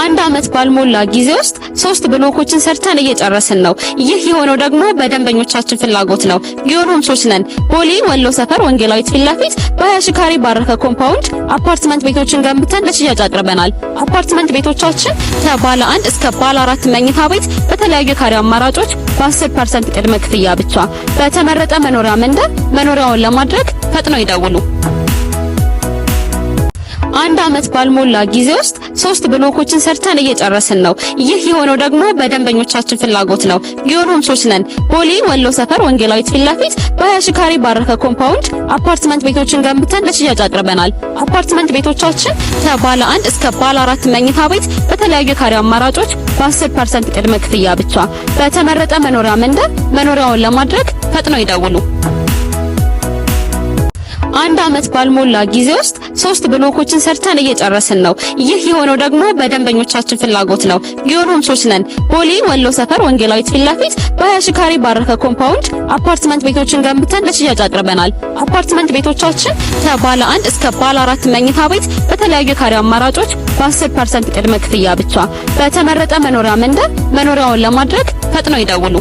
አንድ አመት ባልሞላ ጊዜ ውስጥ 3 ብሎኮችን ሰርተን እየጨረስን ነው። ይህ የሆነው ደግሞ በደንበኞቻችን ፍላጎት ነው። ጊዮን ሆምሶች ነን። ቦሌ ወሎ ሰፈር ወንጌላዊት ፊት ለፊት በ20 ሺህ ካሬ ባረከ ኮምፓውንድ አፓርትመንት ቤቶችን ገንብተን ለሽያጭ አቅርበናል። አፓርትመንት ቤቶቻችን ከባለ 1 እስከ ባለ 4 መኝታ ቤት በተለያዩ ካሬ አማራጮች በ10% ቅድመ ክፍያ ብቻ በተመረጠ መኖሪያ መንደር መኖሪያውን ለማድረግ ፈጥነው ይደውሉ። አንድ አመት ባልሞላ ጊዜ ውስጥ 3 ብሎኮችን ሰርተን እየጨረስን ነው። ይህ የሆነው ደግሞ በደንበኞቻችን ፍላጎት ነው። ጊዮን ሆምሶች ነን። ቦሌ ወሎ ሰፈር ወንጌላዊት ፊት ለፊት በ20 ሺህ ካሬ ባረከ ኮምፓውንድ አፓርትመንት ቤቶችን ገንብተን ለሽያጭ አቅርበናል። አፓርትመንት ቤቶቻችን ከባለ 1 እስከ ባለ 4 መኝታ ቤት በተለያዩ ካሬ አማራጮች በ10% ቅድመ ክፍያ ብቻ በተመረጠ መኖሪያ መንደር መኖሪያውን ለማድረግ ፈጥነው ይደውሉ። አንድ አመት ባልሞላ ጊዜ ውስጥ 3 ብሎኮችን ሰርተን እየጨረስን ነው። ይህ የሆነው ደግሞ በደንበኞቻችን ፍላጎት ነው። ጊዮን ሆምሶች ነን። ቦሌ ወሎ ሰፈር ወንጌላዊት ፊት ለፊት በ20 ሺህ ካሬ ባረከ ኮምፓውንድ አፓርትመንት ቤቶችን ገንብተን ለሽያጭ አቅርበናል። አፓርትመንት ቤቶቻችን ከባለ 1 እስከ ባለ 4 መኝታ ቤት በተለያዩ ካሬ አማራጮች በ10% ቅድመ ክፍያ ብቻ በተመረጠ መኖሪያ መንደር መኖሪያውን ለማድረግ ፈጥነው ይደውሉ።